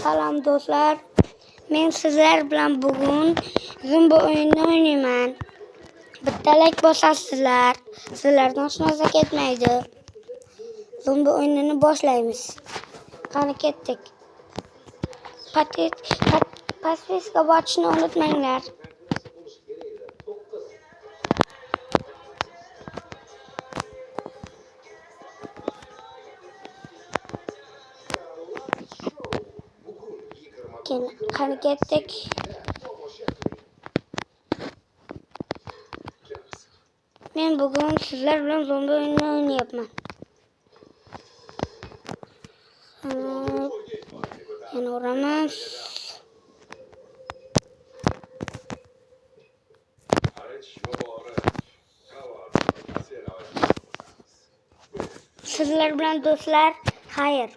Salom do'stlar. Men sizlar bilan bugun zumba o'yinini o'ynayman. Bittalik bosasizlar. Sizlardan hech narsa ketmaydi. Zumba o'yinini boshlaymiz. Qani ketdik. Podpiska bosishni unutmanglar. Qani ketdik. Men bugun sizlar bilan zumba o'yinini o'ynayapman. Yana uramiz. Sizlar bilan do'stlar, xayr.